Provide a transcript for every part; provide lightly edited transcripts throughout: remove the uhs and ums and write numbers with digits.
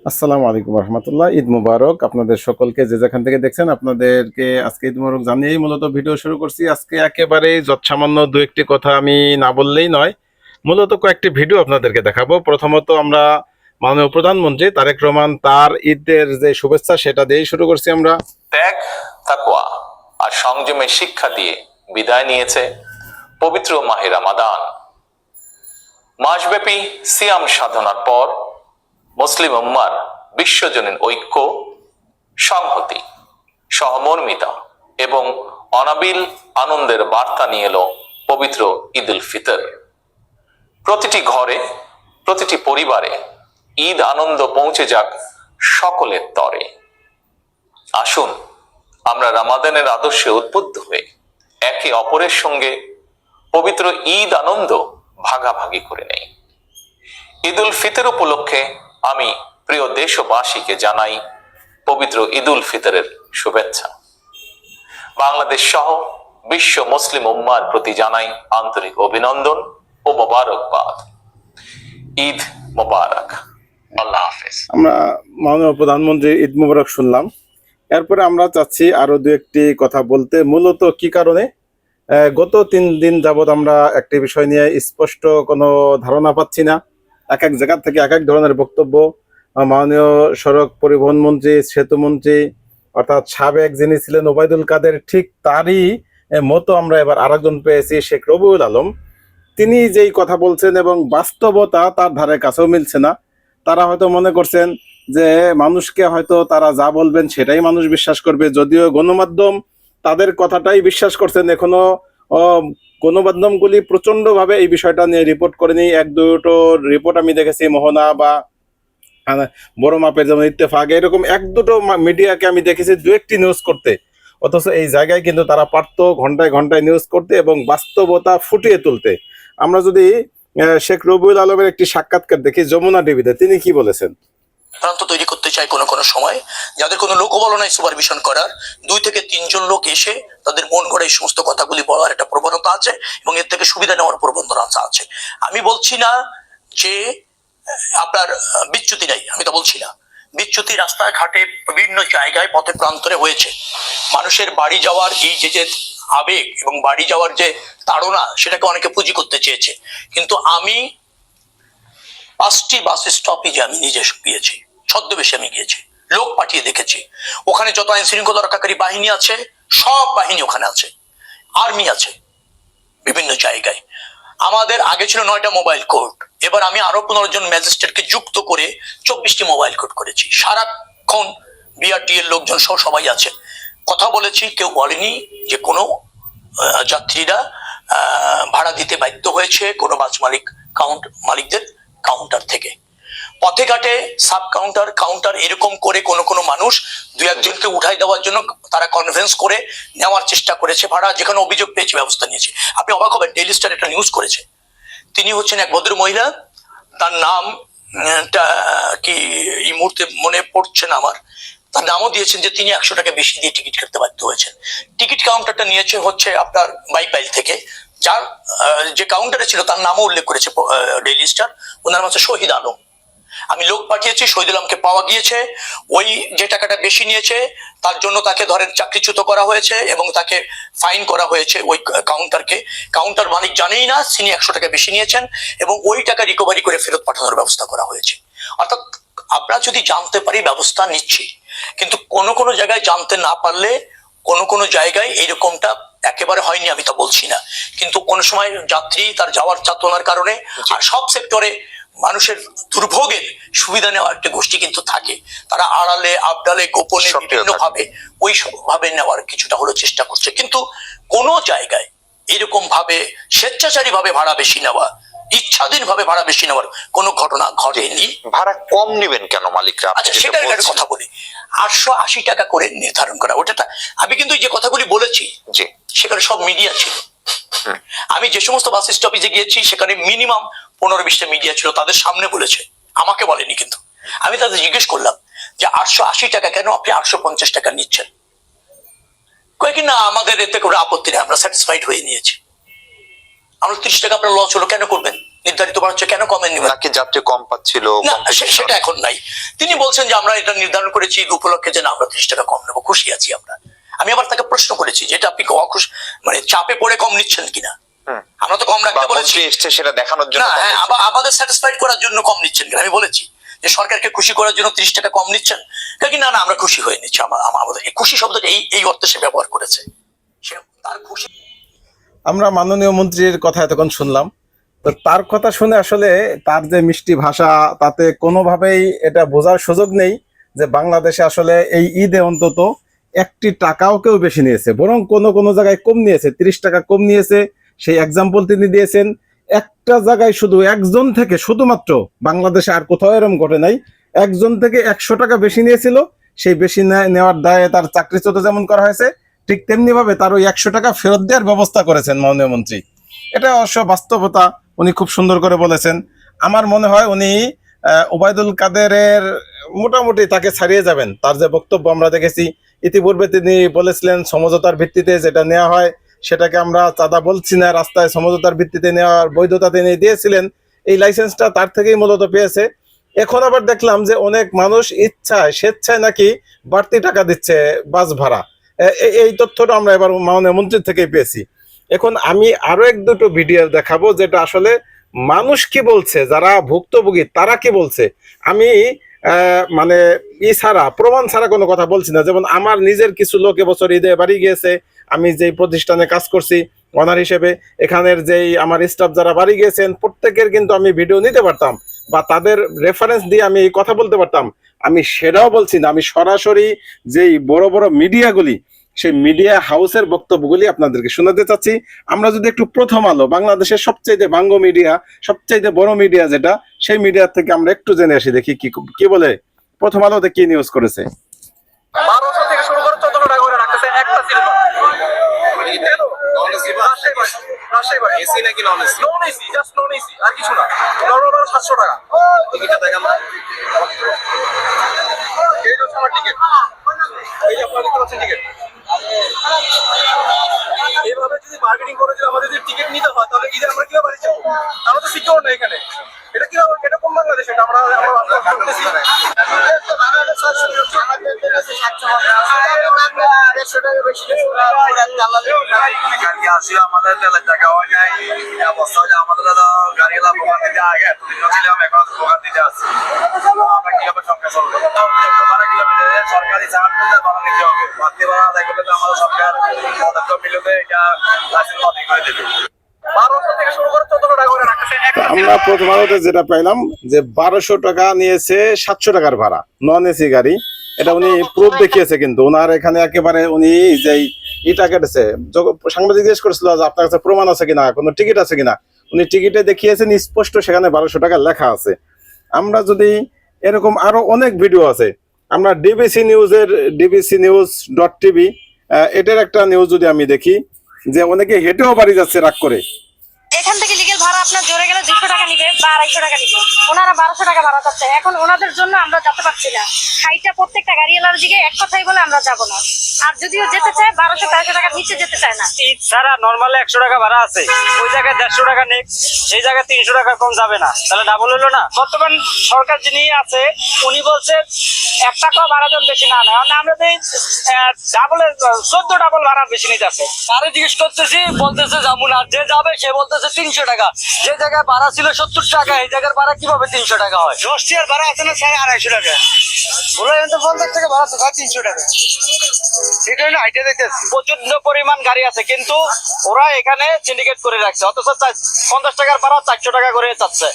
আসসালামু আলাইকুম রহমতুল্লাহ। ঈদ মুবারক আপনাদের সকলকে, যে যেখান থেকে দেখছেন আপনাদেরকে আজকে ঈদ মুবারক জানিয়েই মূলত ভিডিও শুরু করছি। আজকে একেবারে যৎসামান্য দু একটি কথা আমি না বললেই নয়, মূলত কয়েকটি ভিডিও আপনাদেরকে দেখাবো। প্রথমত আমরা মাননীয় প্রধানমন্ত্রী তারেক রহমান তার ঈদের যে শুভেচ্ছা সেটা দিয়েই শুরু করছি। আমরা ত্যাগ, তাকওয়া আর সংযমের শিক্ষা দিয়ে বিদায় নিয়েছে পবিত্র মাহে রমাদান। মাসব্যাপী সিয়াম সাধনার পর মুসলিম উম্মার বিশ্বজনীন ঐক্য, সংহতি, সহমর্মিতা এবং অনাবিল আনন্দের বার্তা নিয়ে এলো পবিত্র ঈদ উল ফিতর। প্রতিটি ঘরে, প্রতিটি পরিবারে ঈদ আনন্দ পৌঁছে যাক সকলের তরে। আসুন আমরা রমাদানের আদর্শে উদ্বুদ্ধ হয়ে একে অপরের সঙ্গে পবিত্র ঈদ আনন্দ ভাগাভাগি করে নেই। ঈদ উল ফিতর উপলক্ষে আমি প্রিয় দেশবাসীকে জানাই পবিত্র ঈদ উল ফিতরের শুভেচ্ছা। বাংলাদেশ সহ বিশ্ব মুসলিম উম্মার প্রতি জানাই আন্তরিক অভিনন্দন ও মোবারকবাদ। ঈদ মোবারক। আল্লাহ হাফেজ। আমরা মাননীয় প্রধানমন্ত্রী ঈদ মুবারক শুনলাম। এরপরে আমরা চাচ্ছি আরো দু একটি কথা বলতে। মূলত কি কারণে গত 3 দিন যাবৎ আমরা একটি বিষয় নিয়ে স্পষ্ট কোনো ধারণা পাচ্ছি না। এক এক জায়গা থেকে এক এক ধরনের বক্তব্য। মাননীয় সড়ক পরিবহন মন্ত্রী, সেতু মন্ত্রী অর্থাৎ সাবেক যিনি ছিলেন ওবায়দুল কাদের, ঠিক তারই মতো আমরা এবার আরেকজন পেয়েছি, শেখ রবিউল আলম। তিনি যেই কথা বলছেন এবং বাস্তবতা তার ধারে কাছেও মিলছে না। তারা হয়তো মনে করছেন যে মানুষকে হয়তো তারা যা বলবেন সেটাই মানুষ বিশ্বাস করবে, যদিও গণমাধ্যম তাদের কথাটাই বিশ্বাস করছেন। এখনো গণমাধ্যমগুলি প্রচন্ডভাবে এই বিষয়টা নিয়ে রিপোর্ট করেনি। এক দুটো রিপোর্ট আমি দেখেছি, মোহনা বা বড় মাপের যেমন ইত্তেফাক, এরকম এক দুটো মিডিয়াকে আমি দেখেছি দু একটি নিউজ করতে। অথচ এই জায়গায় কিন্তু তারা পারতো ঘন্টায় ঘন্টায় নিউজ করতে এবং বাস্তবতা ফুটিয়ে তুলতে। আমরা যদি শেখ রবিউল আলমের একটি সাক্ষাৎকার দেখি যমুনা টিভিতে, তিনি কি বলেছেন। প্রান্ত তৈরি করতে চায় কোনো সময়, যাদের কোনো লোকবল নাই সুপারভিশন করার, 2 থেকে 3 জন লোক এসে তাদের মন করে এই সমস্ত কথাগুলি বলার একটা প্রবণতা আছে এবং এর থেকে সুবিধা নেওয়ার প্রবণতা আছে। আমি বলছি না যে আপনার বিচ্যুতি নাই, আমি তো বলছি না। বিচ্যুতি রাস্তাঘাটে বিভিন্ন জায়গায় পথে প্রান্তরে হয়েছে। মানুষের বাড়ি যাওয়ার এই যে আবেগ এবং বাড়ি যাওয়ার যে তাড়না, সেটাকে অনেকে পুঁজি করতে চেয়েছে। কিন্তু আমি 5টি বাস স্টপেজে আমি নিজে গিয়েছি, ছদ্মবেশে আমি গিয়েছি, লোক পাঠিয়ে দেখেছি। ওখানে যত আইন শৃঙ্খলা রক্ষাকারী বাহিনী আছে, সব বাহিনী ওখানে আছে, আর্মি আছে বিভিন্ন জায়গায়। আমাদের আগে ছিল 9টা মোবাইল কোর্ট, এবার আমি আরো 15 জন ম্যাজিস্ট্রেটকে যুক্ত করে 24টি মোবাইল কোর্ট করেছি। সারাক্ষণ বিআরটি এর লোকজন সহ সবাই আছে, কথা বলেছি। কেউ বলেনি যে কোনো যাত্রীরা ভাড়া দিতে বাধ্য হয়েছে কোনো বাস মালিকদের কাউন্টার থেকে। পথে ঘাটে সাব কাউন্টার এরকম করে কোনো মানুষ 2-1জনকে উঠাই দেওয়ার জন্য তারা কনভিন্স করে নেওয়ার চেষ্টা করেছে ভাড়া, যেখানে অভিযোগ পেয়েছে ব্যবস্থা নিয়েছে। আপনি অবাক হবেন, ডেইলি স্টার একটা নিউজ করেছে। তিনি হচ্ছেন এক ভদ্র মহিলা, তার নাম কি এই মুহূর্তে মনে পড়ছে না আমার। তার নামও দিয়েছেন যে তিনি 100 টাকা বেশি দিয়ে টিকিট কাটতে বাধ্য হয়েছেন। টিকিট কাউন্টারটা নিয়েছে হচ্ছে আপনার বাইপাইল থেকে, যার যে কাউন্টারে ছিল তার নামও উল্লেখ করেছে ডেইলি স্টার। ওনার নাম হচ্ছে শহীদ আলম। আমি লোক পাঠিয়েছি, শহীদ আলমকে পাওয়া গিয়েছে। ওই যে টাকাটা বেশি নিয়েছে তার জন্য তাকে ধরেন চাকরিচ্যুত করা হয়েছে এবং তাকে ফাইন করা হয়েছে। ওই কাউন্টার মালিক জানেই না তিনি 100 টাকা বেশি নিয়েছেন এবং ওই টাকা রিকভারি করে ফেরত পাঠানোর ব্যবস্থা করা হয়েছে। অর্থাৎ আমরা যদি জানতে পারি ব্যবস্থা নিচ্ছি, কিন্তু কোনো জায়গায় জানতে না পারলে কোনো জায়গায় এইরকমটা একেবারে হয়নি আমি তা বলছি না, কিন্তু কোন সময় যাত্রী তার যাওয়ার চাতনার কারণে আর সব সেক্টরে মানুষের দুর্ভোগের সুবিধা নেওয়ার একটা গোষ্ঠী কিন্তু থাকে। তারা আড়ালে আবডালে গোপনে বিভিন্ন ভাবে ওই ভাবে নেওয়ার কিছুটা হলো চেষ্টা করছে। কিন্তু কোন জায়গায় এরকম ভাবে স্বেচ্ছাচারী ভাবে ভাড়া বেশি নেওয়া, ইচ্ছাধীন ভাবে ভাড়া বেশি নেওয়ার কোনো ঘটনা ঘটেনি। ভাড়া কম নিবেন কেন মালিকরা? আচ্ছা, সেটার একটা কথা বলি। 880 টাকা করে নির্ধারণ করা, ওটা আমি কিন্তু যে কথাগুলি বলেছি যে সেখানে সব মিডিয়া ছিল। আমি যে সমস্ত বাস স্টপেজে গিয়েছি সেখানে মিনিমাম 15-20টা মিডিয়া ছিল, তাদের সামনে বলেছে, আমাকে বলেনি। কিন্তু আমি তাদের জিজ্ঞেস করলাম যে 880 টাকা কেন আপনি 850 টাকা নিচ্ছেন? কয়েক না আমাদের এতে করে আপত্তি নেই, আমরা স্যাটিসফাইড হয়ে নিয়েছি। আমরা 30 টাকা আপনার লস হলো কেন করবেন? নির্ধারিত ভাড়া চেয়ে কেন কমেননি? নাকি যাত্রী কম পাচ্ছিল? না, সেটা এখন নাই। তিনি বলছেন যে আমরা এটা নির্ধারণ করেছি ঈদ উপলক্ষে যে না আমরা 30 টাকা কম নেবো, খুশি আছি আমরা। আমি আবার তাকে প্রশ্ন করেছি যে এটা আপনি অখুশ মানে চাপে পড়ে কম নিচ্ছেন কিনা। আমরা তো কম রাখতে বলেছি এসছে সেটা দেখানোর জন্য, না, হ্যাঁ, আমাদের স্যাটিসফাইড করার জন্য কম নিচ্ছেন কিনা। আমি বলেছি যে সরকারকে খুশি করার জন্য 30 টাকা কম নিচ্ছেন কি না, না আমরা খুশি হয়ে নিচ্ছি। আমাদের এই খুশি শব্দটা এই অর্থে সে ব্যবহার করেছে, সে তার খুশি। আমরা মাননীয় মন্ত্রীর কথা এতক্ষণ শুনলাম, তো তার কথা শুনে আসলে তার যে মিষ্টি ভাষা তাতে কোনোভাবেই এটা বোঝার সুযোগ নেই যে বাংলাদেশে আসলে এই ঈদে অন্তত একটি টাকাও কেউ বেশি নিয়েছে, বরং কোনো কোনো জায়গায় কম নিয়েছে, 30 টাকা কম নিয়েছে। সেই এক্সাম্পল তিনি দিয়েছেন। একটা জায়গায় শুধু একজন থেকে, শুধুমাত্র বাংলাদেশে আর কোথাও এরকম ঘটে নাই, একজন থেকে 100 টাকা বেশি নিয়েছিল। সেই বেশি নেওয়ার দায়ে তার চাকরিচ্যুত যেমন করা হয়েছে, ঠিক তেমনি ভাবে তার ওই 100 টাকা ফেরত দেওয়ার ব্যবস্থা করেছেন মাননীয় মন্ত্রী। এটা অবশ্য বাস্তবতা, উনি খুব সুন্দর করে বলেছেন। আমার মনে হয় উনি ওবায়দুল কাদেরের মোটামুটি তাকে ছাড়িয়ে যাবেন। তার যে বক্তব্য আমরা দেখেছি, ইতিপূর্বে তিনি বলেছিলেন সমঝোতার ভিত্তিতে যেটা নেওয়া হয় সেটাকে আমরা চাঁদা বলছি না, রাস্তায় সমঝোতার ভিত্তিতে নেওয়ার বৈধতা তিনি দিয়েছিলেন। এই লাইসেন্সটা তার থেকেই মূলত পেয়েছে। এখন আবার দেখলাম যে অনেক মানুষ ইচ্ছায় স্বেচ্ছায় নাকি বাড়তি টাকা দিচ্ছে বাস ভাড়া। এই তথ্যটা আমরা এবার মাননীয় মন্ত্রীর থেকেই পেয়েছি। এখন আমি আরো এক দুটো ভিডিও দেখাবো যেটা আসলে মানুষ কি বলছে, যারা ভুক্তভোগী তারা কি বলছে। আমি মানে ছাড়া, প্রমাণ ছাড়া কোনো কথা বলছি না। যেমন আমার নিজের কিছু লোক এবছর ঈদে বাড়ি গিয়েছে, আমি যেই প্রতিষ্ঠানে কাজ করছি অনার হিসেবে, এখানের যেই আমার স্টাফ যারা বাড়ি গিয়েছেন প্রত্যেকের কিন্তু আমি ভিডিও নিতে পারতাম বা তাদের রেফারেন্স দিয়ে আমি কথা বলতে পারতাম। আমি সেটাও বলছি না, আমি সরাসরি যেই বড় বড় মিডিয়াগুলি, সেই মিডিয়া হাউসের বক্তব্যগুলি আপনাদেরকে শোনাতে চাচ্ছি। আমরা যদি একটু প্রথম আলো, বাংলাদেশের সবচাইতে বাঙ্গ মিডিয়া, সবচাইতে বড় মিডিয়া যেটা, সেই মিডিয়া থেকে আমরা একটু জেনে আসি, দেখি কি বলে প্রথম আলোতে কি নিউজ করেছে। 1200 থেকে শুরু করে 1400 টাকা করে রাখতেছে একটা সিলভার। রাজশাহী বাড়ি এসি নাকি non AC? Non AC, just non AC, আর কিছু না। নরমাল 700 টাকা। টিকিটটা দেখান না। এই হচ্ছে আমার টিকিট। এই যে আপনারা দেখতে পাচ্ছেন টিকিট। এইভাবে যদি বার্গেনিং করে যদি আমাদের যদি টিকিট নিতে হয় তাহলে ঈদে আমরা কিভাবে বাড়ি যাবো? আমরা তো সিকিউর না এখানে। এটা কি এটা কোন বাংলাদেশ? এটা আমরা করতেছি আমাদের তেলের টাকা হয় নাই, অবস্থা হলে আমাদের গাড়ি ভোগান দিতে আগে এতদিন ছিলাম, এখন ভোগান দিতে আসছি। আমরা কিভাবে সংখ্যা চলবো? সরকারি চাকরি ভাড়া নিতে হবে, বাড়তি ভাড়া আদায় করলে তো আমাদের সরকার পদক্ষেপ মিলবে, এটা লাইসেন্স বাতিল করে দেবে। 1200 থেকে শুরু করে 1400 টাকা করে রাখতেছে। আমরা প্রথম আলোতে যেটা পাইলাম যে 1200 টাকা নিয়েছে 700 টাকার ভাড়া, নন এসি গাড়ি। এটা উনি প্রুফ দেখিয়েছে, কিন্তু ওনার এখানে একেবারে উনি যেই ইটা কেটেছে, সাংবাদিক জিজ্ঞেস করেছিল যে আপনার কাছে প্রমাণ আছে কিনা, কোনো টিকিট আছে কিনা, উনি টিকিটে দেখিয়েছেন স্পষ্ট সেখানে 1200 টাকা লেখা আছে। আমরা যদি এরকম আরো অনেক ভিডিও আছে, আমরা ডিবিসি নিউজ .tv এটার একটা নিউজ যদি আমি দেখি যে অনেকে হেঁটেও বাড়ি যাচ্ছে রাগ করে। এখান থেকে লিগেল ভাড়া আপনার জোরে গেলে 200 টাকা নিবে বা 250 টাকা নিবে, ওনারা 1200 টাকা ভাড়া চাচ্ছে। এখন ওনাদের জন্য আমরা যেতে পারছি না। হাইটা প্রত্যেকটা গাড়িওয়ালার দিকে এক কথাই বলে আমরা যাব না, আর যদিও যেতে চায় 1200-1300 টাকার নিচে যেতে চায় না। সারা নরমালি 100 টাকা ভাড়া আছে, ওই জায়গায় 150 টাকা নেই, সেই জায়গায় 300 টাকা কম যাবে না, তাহলে ডাবল হলো না? বর্তমান সরকার যিনি আছে উনি বলছে 1 টাকা ভাড়া যেন বেশি না নেয়, আমরা ডাবলের 14 ডাবল ভাড়া বেশি নিতে আছে। তারে জিজ্ঞেস করতেছি, বলতেছে যাবো না। যে যাবে সে বলতেছে 300 টাকা, যে জায়গায় ভাড়া ছিল 70 টাকা, এই জায়গার ভাড়া কিভাবে 300 টাকা হয়? 10 টাকার ভাড়া আছে না 250 টাকা, বলে 50 টাকা ভাড়া আছে 300 টাকা। সেটা না, এটা দেখতেছি প্রচন্ড পরিমাণ গাড়ি আছে, কিন্তু ওরা এখানে সিন্ডিকেট করে রাখছে, অথচ 50 টাকার ভাড়া 400 টাকা করে চাচ্ছে।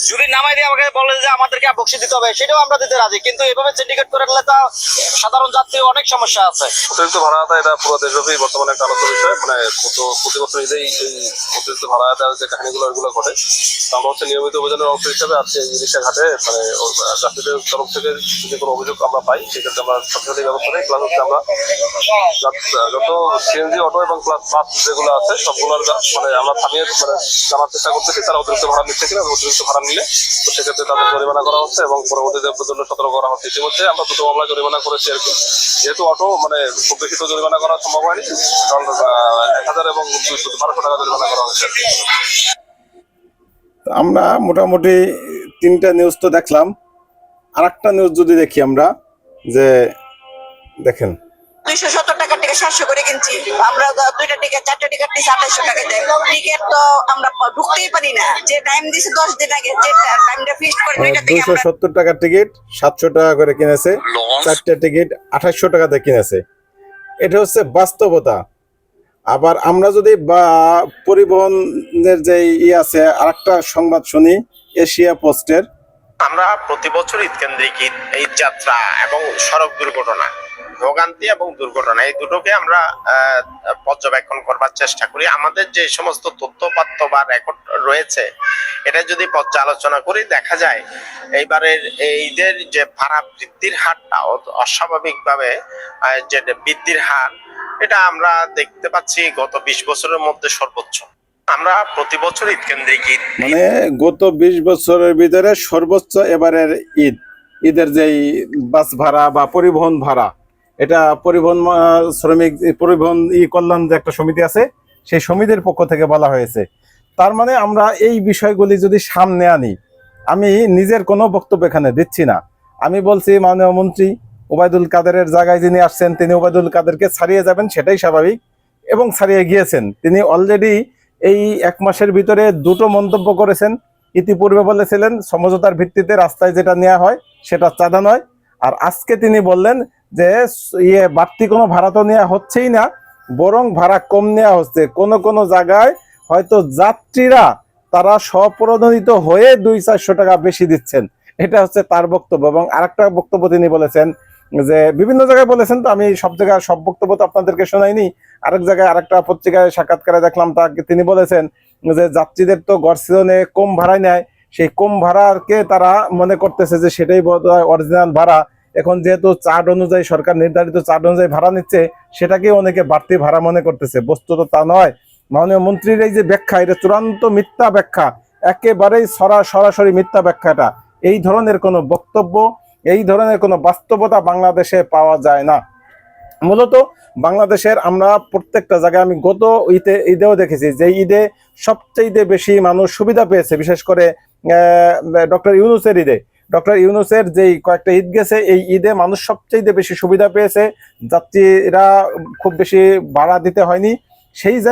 যদি নামাই দিয়ে আমাকে বলে যে আমাদেরকে বকশিশ দিতে হবে, সেটাও আমরা দিতে রাজি, কিন্তু এভাবে সিন্ডিকেট করে রাখলে তা সাধারণ যাত্রীর অনেক সমস্যা আছে। অতিরিক্ত ভাড়া আদায় এটা পুরো দেশব্যাপী বর্তমানে একটা আলোচনা বিষয়। মানে প্রতি বছর ঈদেই এই অতিরিক্ত ভাড়া আদায়ের যে কাহিনীগুলো এগুলো ঘটে। আমরা হচ্ছে নিয়মিত অভিযানের অংশ হিসাবে আজকে ইলিশা ঘাটে মানে যাত্রীদের তরফ থেকে যদি কোনো অভিযোগ আমরা পাই সেক্ষেত্রে আমরা সরকারি ব্যবস্থা নেই। প্লাস হচ্ছে আমরা যত সিএনজি অটো এবং প্লাস বাস যেগুলো আছে সবগুলোর মানে আমরা থামিয়ে মানে জানার চেষ্টা করতেছি তারা অতিরিক্ত ভাড়া নিচ্ছে কিনা। অতিরিক্ত ভাড়া নিলে তো সেক্ষেত্রে তাদের জরিমানা করা হচ্ছে এবং পরবর্তীতে জন্য সতর্ক করা হচ্ছে। ইতিমধ্যে আমরা 2টো মামলায় জরিমানা করেছি আর কি। যেহেতু অটো মানে খুব বেশি তো জরিমানা করা সম্ভব হয়নি, কারণ 1000 এবং 1200 টাকা জরিমানা করা হয়েছে। তো আমরা মোটামুটি 3টা নিউজ তো দেখলাম, আর একটা নিউজ যদি দেখি আমরা, যে দেখেন 270 টাকার টিকিট 700 করে কিনছি আমরা। 2টা টিকিট 4টা টিকিট দিছি 2800 টাকা দেয়। টিকিট তো আমরা ঢুকতেই পারি না, যে টাইম দিছে 10 দিন আগে, যে টাইমটা ফিক্সড করে 2টা থেকে আমরা 270 টাকার টিকিট 700 টাকা করে কিনেছে, 4টা টিকিট 2800 টাকাতে কিনেছে। এটা হচ্ছে বাস্তবতা। আবার আমরা যদি পরিবহনের যে আছে, আরেকটা সংবাদ শুনি এশিয়া পোস্টের। আমরা প্রতি বছর ঈদ কেন্দ্রিক ঈদ যাত্রা এবং সড়ক দুর্ঘটনা, ভোগান্তি এবং দুর্ঘটনা, এই দুটোকে আমরা পর্যবেক্ষণ করবার চেষ্টা করি। আমাদের যে সমস্ত তথ্যপাত্য বা রেকর্ড রয়েছে, এটা যদি পর্যালোচনা করি, দেখা যায় এইবারের ঈদের যে ভাড়া বৃদ্ধির হারটা অস্বাভাবিকভাবে যে বৃদ্ধির হার, এটা আমরা দেখতে পাচ্ছি গত 20 বছরের মধ্যে সর্বোচ্চ। আমরা প্রতি বছর ঈদ কেন্দ্রিক মানে গত 20 বছরের ভিতরে সর্বোচ্চ এবারের ঈদের যেই বাস ভাড়া বা পরিবহন ভাড়া, এটা পরিবহন শ্রমিক পরিবহন কল্যাণ যে একটা সমিতি আছে, সেই সমিতির পক্ষ থেকে বলা হয়েছে। তার মানে আমরা এই বিষয়গুলি যদি সামনে আনি, আমি নিজের কোনো বক্তব্য এখানে দিচ্ছি না, আমি বলছি মাননীয় মন্ত্রী ওবায়দুল কাদেরের জায়গায় যিনি আসছেন, তিনি ওবায়দুল কাদেরকে ছাড়িয়ে যাবেন, সেটাই স্বাভাবিক, এবং ছাড়িয়ে গিয়েছেন। তিনি অলরেডি এই 1 মাসের ভিতরে 2টো মন্তব্য করেছেন। ইতিপূর্বে বলেছিলেন সমঝোতার ভিত্তিতে রাস্তায় যেটা নেওয়া হয় সেটা চাঁদা নয়, আর আজকে তিনি বললেন যে বাড়তি কোনো ভাড়া তো নেওয়া হচ্ছেই না, বরং ভাড়া কম নেওয়া হচ্ছে। কোনো কোনো জায়গায় হয়তো যাত্রীরা তারা স্বপ্রণোদিত হয়ে 200-400 টাকা বেশি দিচ্ছেন। এটা হচ্ছে তার বক্তব্য। এবং আরেকটা বক্তব্য তিনি বলেছেন, যে বিভিন্ন জায়গায় বলেছেন, তো আমি সব জায়গায় সব বক্তব্য তো আপনাদেরকে শোনাইনি। আরেক জায়গায় আরেকটা পত্রিকায় সাক্ষাৎকারে দেখলাম, তাকে তিনি বলেছেন যে যাত্রীদের তো গড় সিজনে কম ভাড়ায় নেয়, সেই কম ভাড়াকে তারা মনে করতেছে যে সেটাই বোধহয় অরিজিনাল ভাড়া। এখন যেহেতু চার্ট অনুযায়ী, সরকার নির্ধারিত চার্ট অনুযায়ী ভাড়া নিচ্ছে, সেটাকেই অনেকে বাড়তি ভাড়া মনে করতেছে। বস্তুত তা নয়। মাননীয় মন্ত্রীর এই যে ব্যাখ্যা, এটা চূড়ান্ত মিথ্যা ব্যাখ্যা, একেবারেই সরাসরি মিথ্যা ব্যাখ্যাটা। এই ধরনের কোনো বক্তব্য, এই ধরনের কোনো বাস্তবতা বাংলাদেশে পাওয়া যায় না। মূলত বাংলাদেশের আমরা প্রত্যেকটা জায়গায়, আমি গত ঈদেও দেখেছি যে ঈদে সবচেয়ে বেশি মানুষ সুবিধা পেয়েছে, বিশেষ করে ডক্টর ইউনূসের ঈদে। ডক্টর ইউনূসের যেই কয়েকটা ঈদ গেছে, এই ঈদে মানুষ সবচেয়ে বেশি সুবিধা পেয়েছে, যাত্রীরা খুব বেশি ভাড়া দিতে হয়নি। সেই